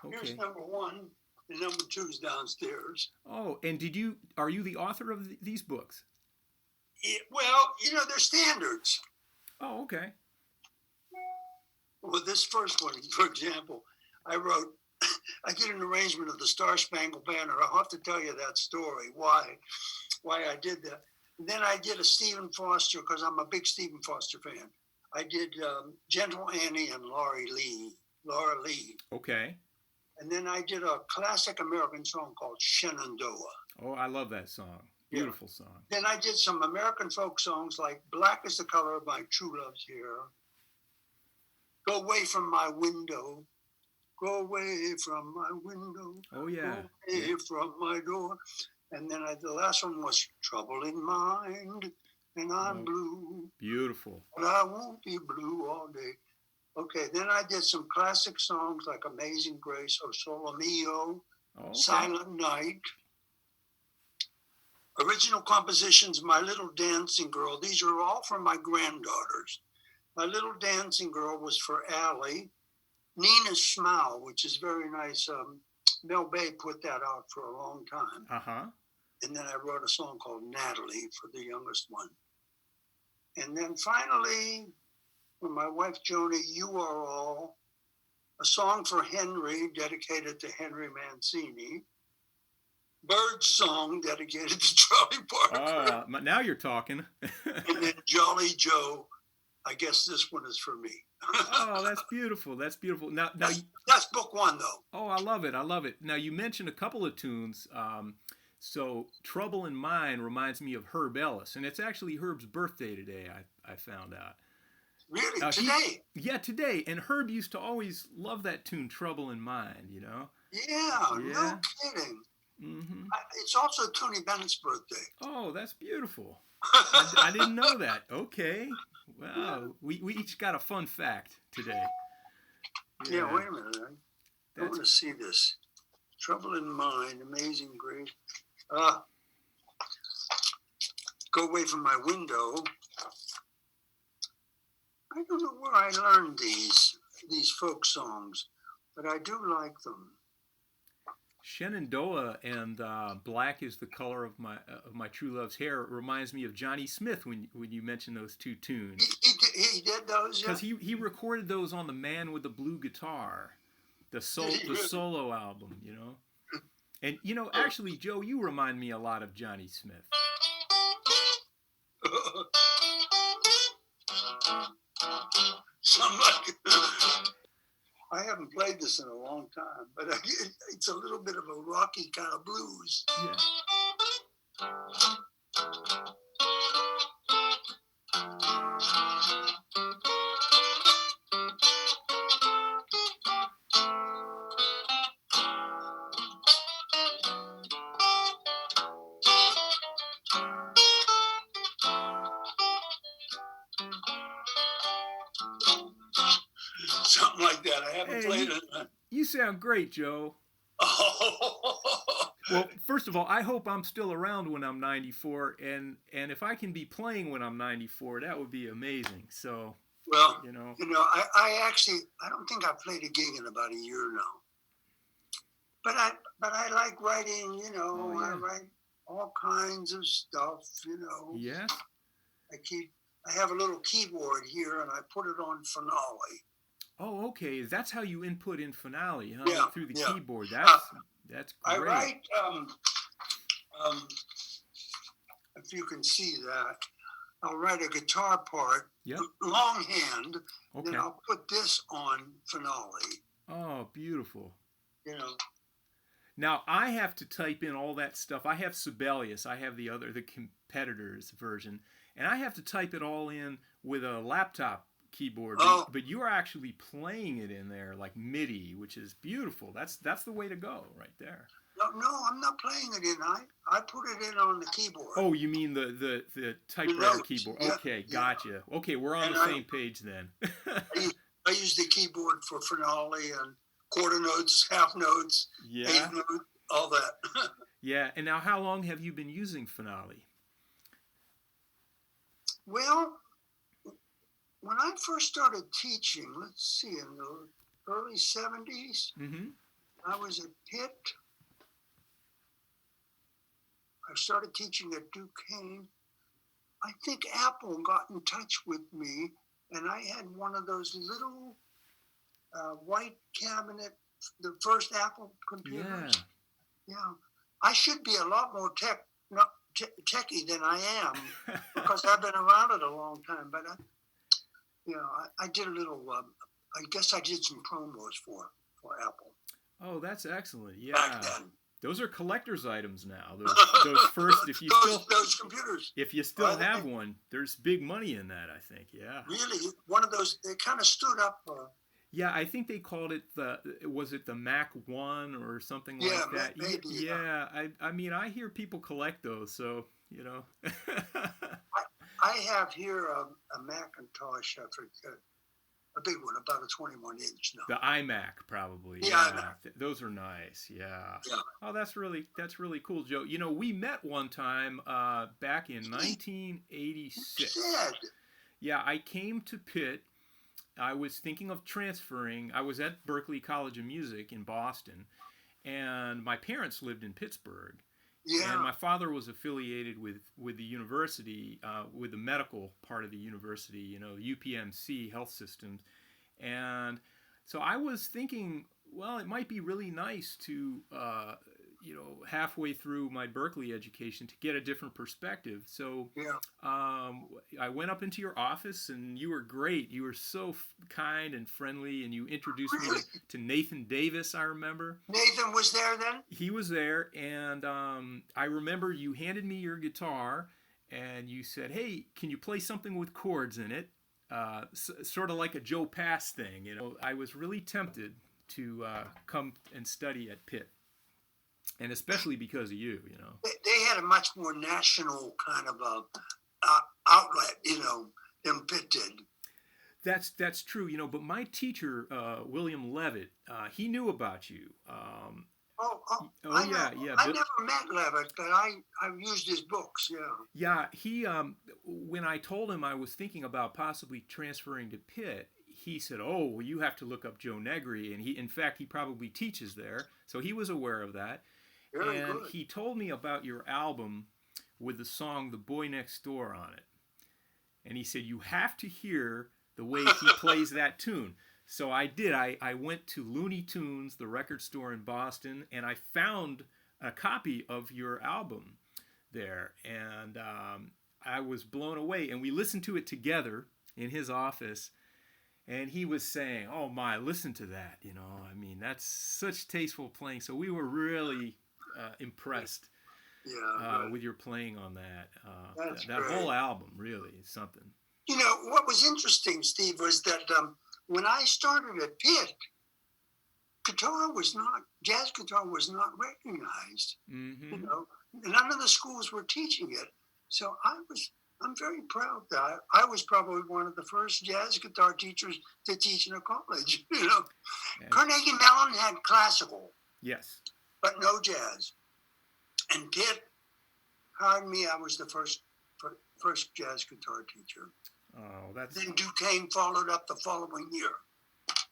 Here's Okay. number one, and number two's downstairs. Oh, and are you the author of these books? Well, they're standards. Oh, okay. Well, this first one, for example, I wrote, I did an arrangement of the Star Spangled Banner. I'll have to tell you that story, why I did that. And then I did a Stephen Foster, because I'm a big Stephen Foster fan. I did Gentle Annie and Laura Lee. Okay. And then I did a classic American song called Shenandoah. Oh, I love that song. Beautiful song. Then I did some American folk songs like Black is the Color of My True Love's Hair, Go Away from My Window, Go Away from My Window, Oh, yeah. Go Away from My Door. And then the last one was Trouble in Mind, and I'm blue. Beautiful. But I won't be blue all day. Okay, then I did some classic songs like Amazing Grace, O Sole Mio, Silent Night. Original compositions, My Little Dancing Girl. These are all from my granddaughters. My Little Dancing Girl was for Allie. Nina's Smile, which is very nice. Mel Bay put that out for a long time. Uh-huh. And then I wrote a song called Natalie for the youngest one. And then finally, for my wife Joni, You Are All, a song for Henry, dedicated to Henry Mancini. Bird's Song, dedicated to Charlie Parker. Now you're talking. And then Jolly Joe, I guess this one is for me. Oh, that's beautiful. That's beautiful. Now, that's book one, though. Oh, I love it. I love it. Now, you mentioned a couple of tunes. So Trouble in Mind reminds me of Herb Ellis, and it's actually Herb's birthday today, I found out. Really? Today? Yeah, today. And Herb used to always love that tune, Trouble in Mind, Yeah. No kidding. Mm-hmm. It's also Tony Bennett's birthday. Oh, that's beautiful. I didn't know that. Okay. Wow. We each got a fun fact today. Yeah, wait a minute. I want to see this. Trouble in Mind, Amazing Grace. Go Away from My Window. I don't know where I learned these folk songs, but I do like them. Shenandoah and Black is the Color of My True Love's Hair reminds me of Johnny Smith when you mention those two tunes. He did those, yeah? Because he recorded those on the Man with the Blue Guitar, the solo album, And, actually, Joe, you remind me a lot of Johnny Smith. I haven't played this in a long time, but it's a little bit of a rocky kind of blues. Yeah. Something like that. I haven't played it. You sound great, Joe. Well, first of all, I hope I'm still around when I'm 94, and if I can be playing when I'm 94, that would be amazing. So, well, I don't think I've played a gig in about a year now. But I like writing. I write all kinds of stuff. Yeah. I have a little keyboard here, and I put it on Finale. Oh, okay. That's how you input in Finale, huh? Yeah, through the yeah. keyboard. That's great. I write, if you can see that, I'll write a guitar part, longhand, then I'll put this on Finale. Oh, beautiful. Now, I have to type in all that stuff. I have Sibelius. I have the competitor's version. And I have to type it all in with a laptop keyboard. But you are actually playing it in there like MIDI, which is beautiful. That's the way to go right there. No, I'm not playing it in. I put it in on the keyboard. Oh, you mean the typewriter keyboard? Yeah, okay, gotcha. Okay, we're on the same page then. I use the keyboard for Finale and quarter notes, half notes, eighth notes, all that. Yeah, and now how long have you been using Finale? Well, when I first started teaching, let's see, in the early 70s, I was at Pitt. I started teaching at Duquesne. I think Apple got in touch with me, and I had one of those little white cabinet, the first Apple computers. Yeah. I should be a lot more techie than I am because I've been around it a long time. But I did a little. I guess I did some promos for Apple. Oh, that's excellent. Yeah. Back then. Those are collector's items now. Those first, if you those computers. If you still have one, there's big money in that, I think. Yeah. Really, one of those. They kind of stood up. Yeah, I think they called it was it the Mac 1 or something like that? Maybe, yeah. I mean, I hear people collect those, so you know. I have here a Macintosh. I forget. A big one, about a 21-inch now. The iMac, probably. Yeah, iMac. Those are nice. Yeah. Yeah. Oh, that's really cool, Joe. You know, we met one time back in 1986. Yeah, I came to Pitt. I was thinking of transferring. I was at Berklee College of Music in Boston, and my parents lived in Pittsburgh. Yeah. And my father was affiliated with the university, with the medical part of the university, you know, UPMC Health Systems. And so I was thinking, well, it might be really nice to, halfway through my Berklee education to get a different perspective. So I went up into your office, and you were great. You were so kind and friendly, and you introduced me to Nathan Davis, I remember. Nathan was there then? He was there, and I remember you handed me your guitar, and you said, hey, can you play something with chords in it? Sort of like a Joe Pass thing, you know. I was really tempted to come and study at Pitt. And especially because of you, you know. They had a much more national kind of outlet, you know, than Pitt did. That's true, you know. But my teacher, William Levitt, he knew about you. I never met Levitt, but I've used his books. Yeah. Yeah, he. When I told him I was thinking about possibly transferring to Pitt, he said, "Oh, well, you have to look up Joe Negri," and in fact, he probably teaches there, so he was aware of that. Very and good. He told me about your album with the song "The Boy Next Door" on it, and he said you have to hear the way he plays that tune. So I did. I went to Looney Tunes, the record store in Boston, and I found a copy of your album there, and I was blown away. And we listened to it together in his office. And he was saying, "Oh my, listen to that! You know, I mean, that's such tasteful playing." So we were really impressed with your playing on that. That whole album really is something. You know, what was interesting, Steve, was that when I started at Pitt, jazz guitar was not recognized. Mm-hmm. You know, none of the schools were teaching it. So I'm very proud that I was probably one of the first jazz guitar teachers to teach in a college. You know, Carnegie Mellon had classical, yes, but no jazz. And Pitt hired me. I was the first jazz guitar teacher. Oh, that's. Then Duquesne followed up the following year.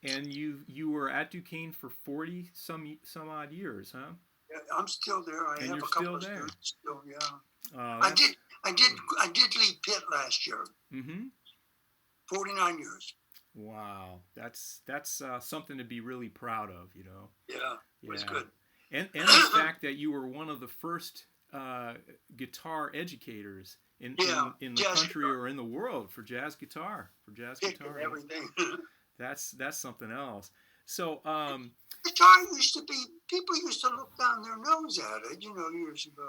And you were at Duquesne for 40 some odd years, huh? Yeah, I'm still there. I have a couple of students still. Yeah. I did leave Pitt last year. Mm-hmm. 49 years. Wow, that's something to be really proud of, you know. Yeah, it was good. And the fact that you were one of the first guitar educators in the country or in the world for jazz guitar. Everything. That's something else. So guitar people used to look down their nose at it, you know, years ago.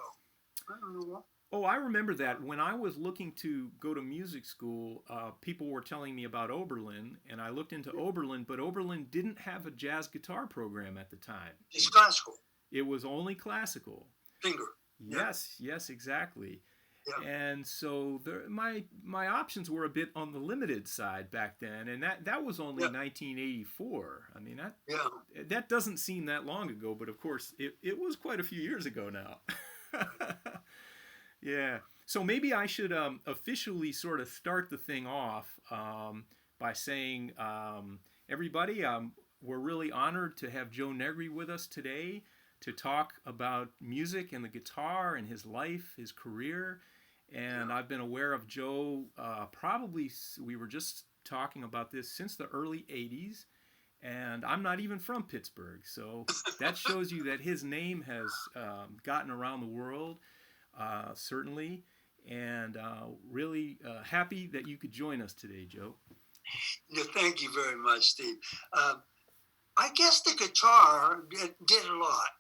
I don't know what. Oh, I remember that. When I was looking to go to music school, people were telling me about Oberlin, and I looked into Oberlin, but Oberlin didn't have a jazz guitar program at the time. It's classical. It was only classical. Finger. Yes, exactly. Yeah. And so my options were a bit on the limited side back then, and that was only 1984. I mean, that doesn't seem that long ago, but of course it was quite a few years ago now. Yeah. So maybe I should officially sort of start the thing off by saying, everybody, we're really honored to have Joe Negri with us today to talk about music and the guitar and his life, his career. And I've been aware of Joe we were just talking about this, since the early 80s. And I'm not even from Pittsburgh. So that shows you that his name has gotten around the world, certainly. And really happy that you could join us today, Joe. No, thank you very much, Steve. I guess the guitar did a lot,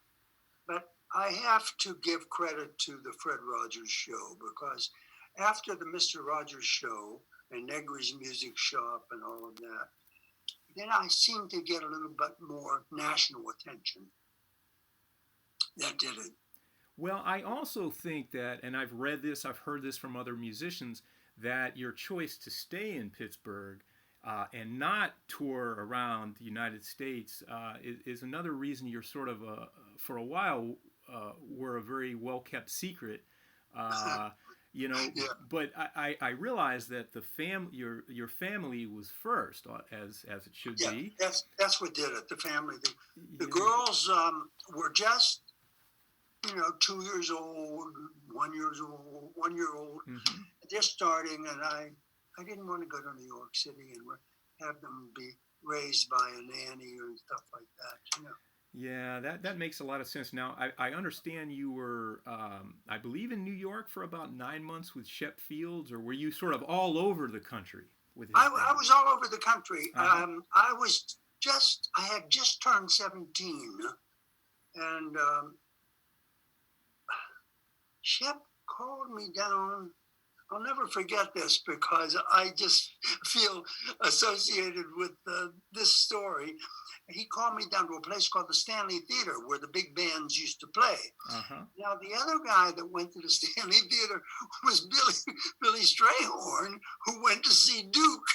but I have to give credit to the Fred Rogers Show, because after the Mr. Rogers Show and Negri's Music Shop and all of that, then I seemed to get a little bit more national attention. That did it. Well, I also think that, and I've read this, I've heard this from other musicians, that your choice to stay in Pittsburgh and not tour around the United States is another reason you're sort of, for a while, were a very well-kept secret. You know, yeah. But I realized that your family was first, as it should be. That's what did it. The family. The girls were just 2 years old, 1 year old. Mm-hmm. They're starting, and I didn't want to go to New York City and have them be raised by a nanny or stuff like that. Yeah, that makes a lot of sense. Now, I understand you were, I believe, in New York for about 9 months with Shep Fields, or were you sort of all over the country with his band? I was all over the country. Uh-huh. I had just turned 17, and Shep called me down. I'll never forget this, because I just feel associated with this story. He called me down to a place called the Stanley Theater, where the big bands used to play. Uh-huh. Now, the other guy that went to the Stanley Theater was Billy Strayhorn, who went to see Duke.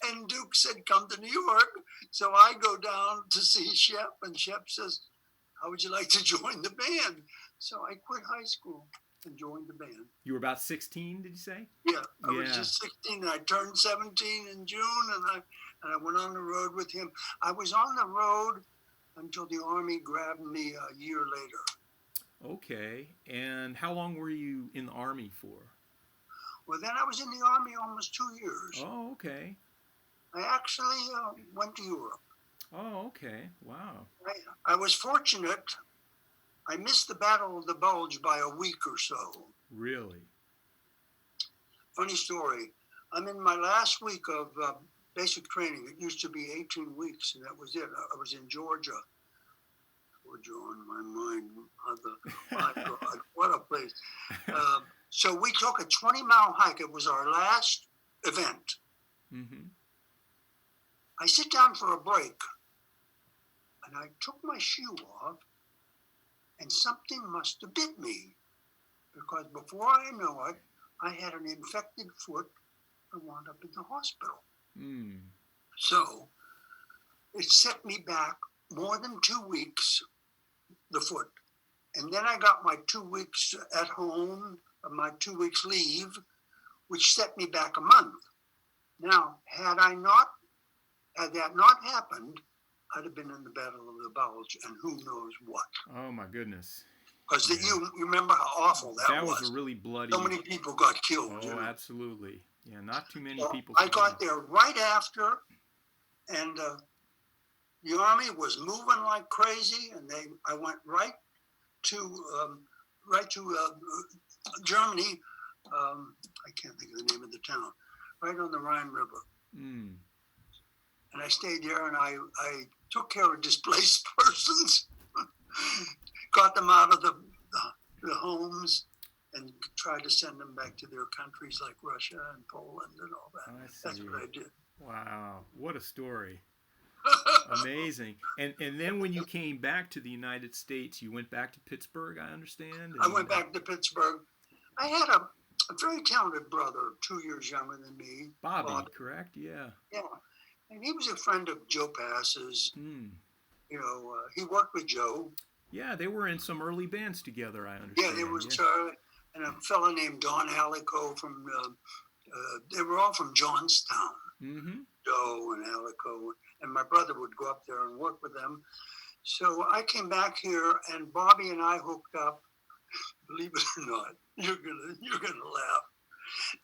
And Duke said, come to New York. So I go down to see Shep, and Shep says, how would you like to join the band? So I quit high school and joined the band. You were about 16, did you say? Yeah, I was just 16. I turned 17 in June, and I went on the road with him. I was on the road until the Army grabbed me a year later. Okay, and how long were you in the Army for? Well, then I was in the Army almost 2 years. Oh, okay. I actually went to Europe. Oh, okay. Wow. I was fortunate. I missed the Battle of the Bulge by a week or so. Really? Funny story. I'm in my last week of basic training. It used to be 18 weeks, and that was it. I was in Georgia. Georgia on my mind. My God, what a place. So we took a 20-mile hike. It was our last event. Mm-hmm. I sit down for a break, and I took my shoe off, and something must have bit me, because before I know it, I had an infected foot and wound up in the hospital. Mm. So it set me back more than 2 weeks, the foot. And then I got my 2 weeks at home, my 2 weeks leave, which set me back a month. Now, had that not happened, I'd have been in the Battle of the Bulge, and who knows what. Oh, my goodness. Because you remember how awful that was. That was a really bloody... So many people got killed. Oh, absolutely. Yeah, not too many people. I got there right after, and the Army was moving like crazy, and I went right to Germany. I can't think of the name of the town. Right on the Rhine River. Mm. And I stayed there, and I took care of displaced persons, got them out of the homes, and tried to send them back to their countries like Russia and Poland and all that. That's what I did. Wow, what a story. Amazing. And then when you came back to the United States, you went back to Pittsburgh, I understand? I went back to Pittsburgh. I had a very talented brother, 2 years younger than me. Bobby, correct? Yeah. Yeah. And he was a friend of Joe Pass's. Mm. He worked with Joe. Yeah, they were in some early bands together, I understand. Yeah, there was and a fellow named Don Alico from, they were all from Johnstown. Mm-hmm. Joe and Alico, and my brother would go up there and work with them. So I came back here, and Bobby and I hooked up. Believe it or not, you're gonna laugh.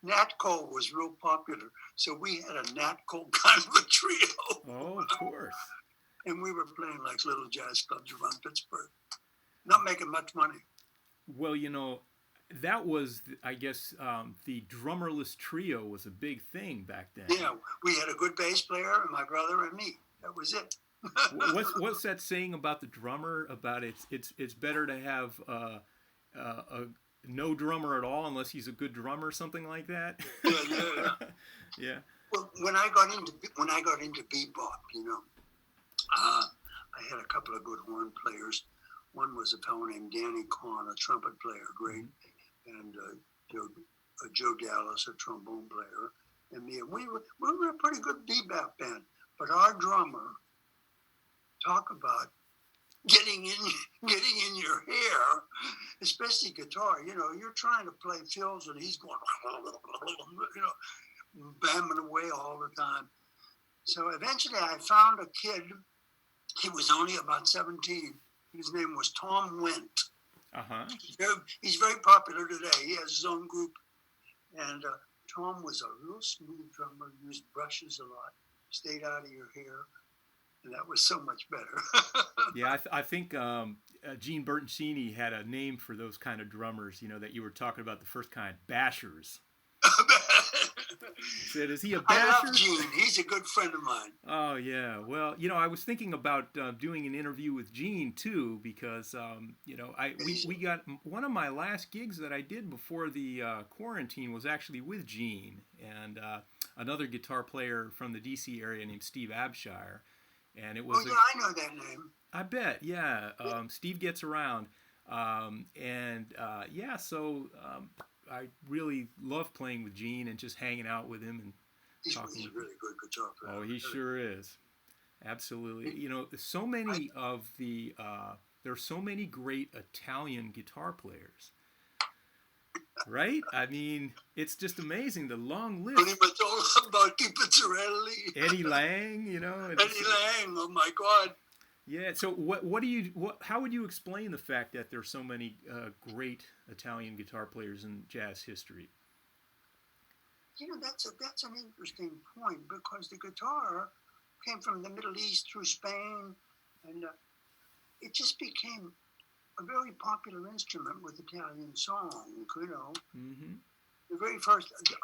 Nat Cole was real popular, so we had a Nat Cole kind of a trio. Oh, of course. And we were playing like little jazz clubs around Pittsburgh, not making much money. Well, that was, I guess, the Drummerless Trio was a big thing back then. Yeah, we had a good bass player, and my brother and me. That was it. What's that saying about the drummer? About it's better to have a no drummer at all unless he's a good drummer, something like that. Yeah. Yeah. Well, when I got into bebop, I had a couple of good horn players. One was a fellow named Danny Kahn, a trumpet player, great, and Joe Dallas, a trombone player, and me. And we were a pretty good bebop band. But our drummer, talk about getting in your hair, especially guitar. You're trying to play fills, and he's going, bamming away all the time. So eventually, I found a kid. He was only about 17. His name was Tom Wendt. Uh-huh. He's very popular today. He has his own group. And Tom was a real smooth drummer, used brushes a lot, stayed out of your hair. And that was so much better. Yeah, I think Gene Bertoncini had a name for those kind of drummers, that you were talking about, the first kind, bashers. Said, is he a basher? I love Gene. He's a good friend of mine. Oh, yeah. Well, I was thinking about doing an interview with Gene, too, because, we got one of my last gigs that I did before the quarantine was actually with Gene and another guitar player from the D.C. area named Steve Abshire. And it was I know that name. I bet, yeah. Steve gets around. So I really love playing with Gene and just hanging out with him and talking. He's a really good guitar player. Oh, he sure is. Absolutely. So many of the there are so many great Italian guitar players. Right? I mean, it's just amazing, the long list. Pretty much all about Pizzarelli. Eddie Lang, Eddie Lang, oh my God. Yeah. So how would you explain the fact that there are so many great Italian guitar players in jazz history? That's an interesting point, because the guitar came from the Middle East through Spain, and it just became a very popular instrument with Italian song, Mm-hmm.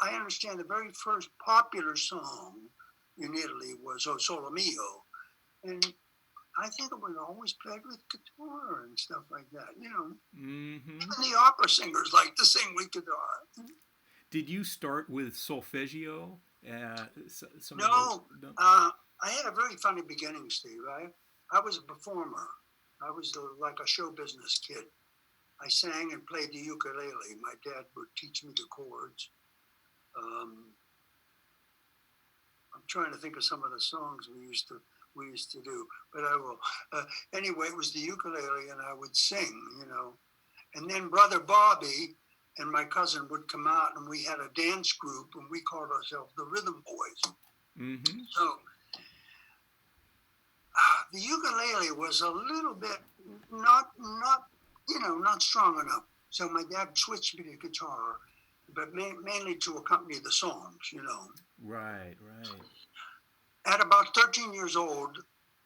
I understand the very first popular song in Italy was O Sole Mio. And I think it was always played with guitar and stuff like that, Mm-hmm. Even the opera singers like to sing with guitar. Did you start with solfeggio? No. I had a very funny beginning, Steve. I was a performer. I was like a show business kid. I sang and played the ukulele. My dad would teach me the chords. I'm trying to think of some of the songs we used to do, but I will. Anyway, it was the ukulele, and I would sing, And then Brother Bobby and my cousin would come out, and we had a dance group, and we called ourselves the Rhythm Boys. Mm-hmm. So the ukulele was a little bit not strong enough. So my dad switched me to guitar, but mainly to accompany the songs, Right. At about 13 years old,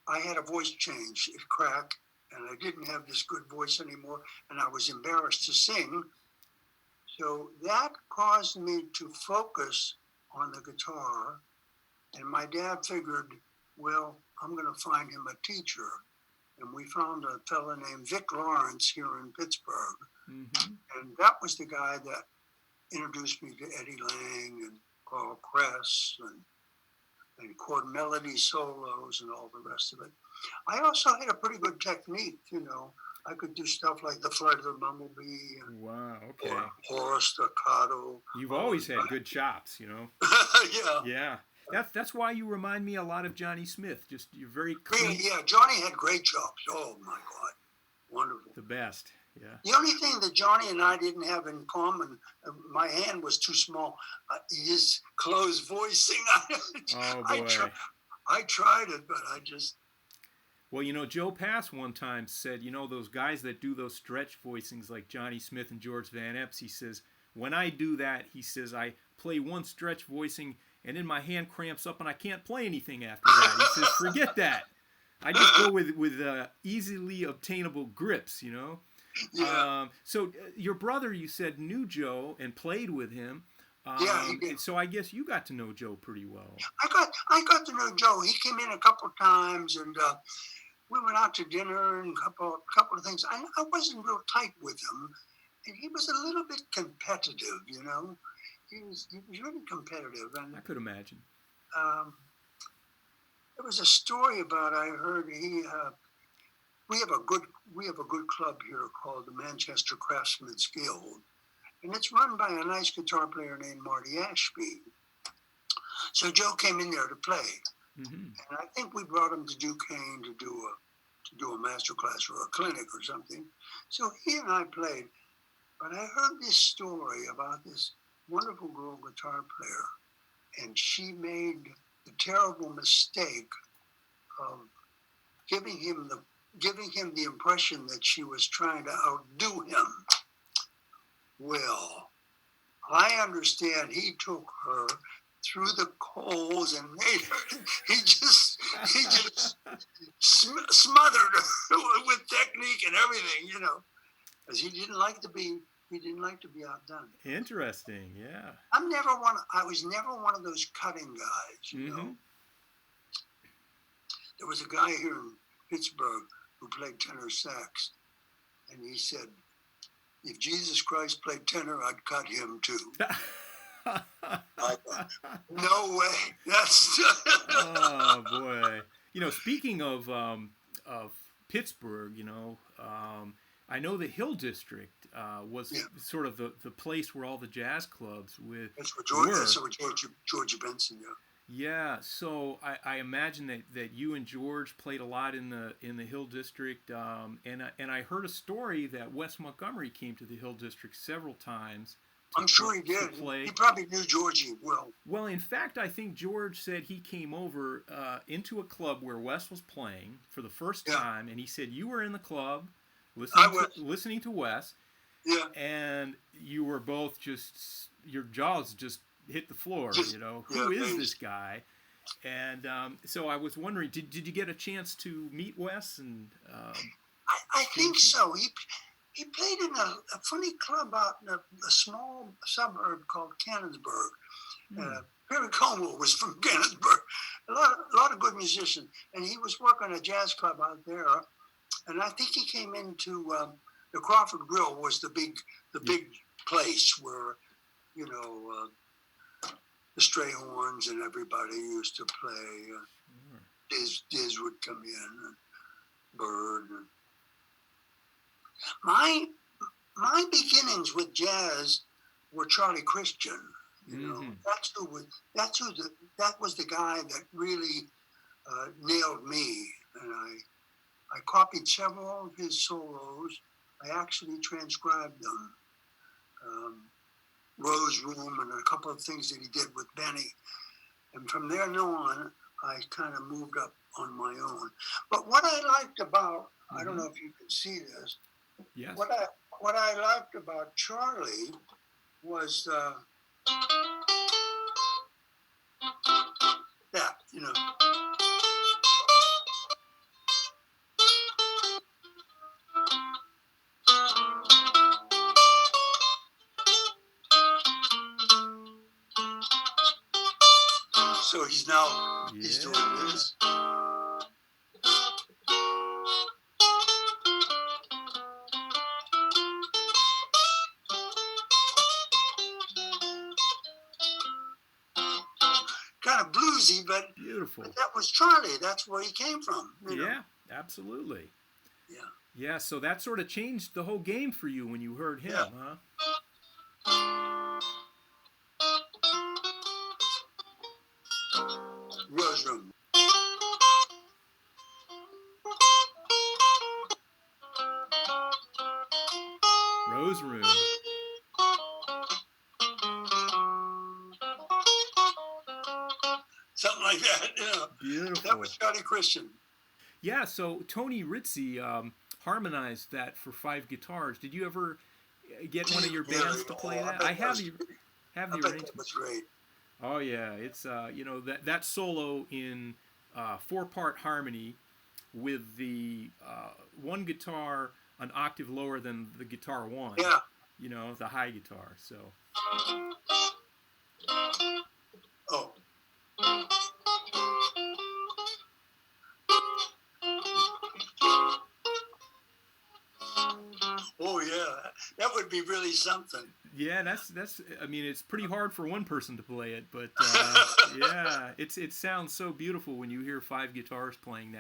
I had a voice change. It cracked, and I didn't have this good voice anymore, and I was embarrassed to sing. So that caused me to focus on the guitar, and my dad figured, well, I'm going to find him a teacher. And we found a fellow named Vic Lawrence here in Pittsburgh. Mm-hmm. And that was the guy that introduced me to Eddie Lang and Carl Kress and chord melody solos and all the rest of it. I also had a pretty good technique, I could do stuff like the Flight of the Bumblebee. Wow, okay. Or staccato. You've always had good chops, Yeah. Yeah. That's why you remind me a lot of Johnny Smith. Just you're very clean. Yeah, Johnny had great chops. Oh my God, wonderful. The best. Yeah. The only thing that Johnny and I didn't have in common, my hand was too small. His closed voicing. Oh boy. I tried it, but I just. Well, Joe Pass one time said, those guys that do those stretch voicings like Johnny Smith and George Van Epps, he says, when I do that, he says, I play one stretch voicing and then my hand cramps up and I can't play anything after that. He says, forget that. I just go with easily obtainable grips, Yeah. So your brother, you said, knew Joe and played with him. Yeah, he did. So I guess you got to know Joe pretty well. I got to know Joe. He came in a couple of times, and we went out to dinner and a couple of things. I wasn't real tight with him, and he was a little bit competitive. He was really competitive, and I could imagine. There was a story about I heard we have a good club here called the Manchester Craftsmen's Guild, and it's run by a nice guitar player named Marty Ashby. So Joe came in there to play, and I think we brought him to Duquesne to do a master class or a clinic or something. So he and I played, but I heard this story about this wonderful girl guitar player, and she made the terrible mistake of giving him the impression that she was trying to outdo him. Well, I understand he took her through the coals and made her. He just smothered her with technique and everything, because he didn't like to be outdone. Interesting, yeah. I was never one of those cutting guys, you know. There was a guy here in Pittsburgh who played tenor sax, and he said, if Jesus Christ played tenor, I'd cut him too. No way. That's oh boy. Speaking of Pittsburgh, I know the Hill District was sort of the place where all the jazz clubs were. That's where George Benson, yeah. Yeah, so I imagine that you and George played a lot in the Hill District, and I heard a story that Wes Montgomery came to the Hill District several times. I'm sure he did. He probably knew Georgie well. Well, in fact, I think George said he came over into a club where Wes was playing for the first time, and he said you were in the club listening to Wes, and you were both your jaws just hit the floor, who is this guy? And so I was wondering, did you get a chance to meet Wes? And I think so. He played in a funny club out in a small suburb called Cannonsburg. Perry Como was from Cannonsburg. A lot of good musicians, and he was working a jazz club out there. And I think he came into the Crawford Grill was the big place where the Strayhorns and everybody used to play. Diz would come in, and Bird. My beginnings with jazz were Charlie Christian. That was the guy that really nailed me, and I copied several of his solos. I actually transcribed them. Rose Room and a couple of things that he did with Benny. And from there on, I kind of moved up on my own. But what I liked about, I don't know if you can see this, yes. What I liked about Charlie was that, So he's doing this. Kind of bluesy, but beautiful. But that was Charlie. That's where he came from. Yeah, absolutely. Yeah. Yeah, so that sort of changed the whole game for you when you heard him, huh? Rose Room. Rose Room. Something like that, Beautiful. That was Charlie Christian. Yeah, so Tony Rizzi harmonized that for 5 guitars. Did you ever get one of your bands to play that? I have the arrangement. That was great. Oh yeah, it's that solo in 4-part harmony with the one guitar an octave lower than the guitar one. Yeah. The high guitar. So. Oh. Oh yeah, that would be really something. Yeah, that's. I mean, it's pretty hard for one person to play it, but yeah, it sounds so beautiful when you hear 5 guitars playing that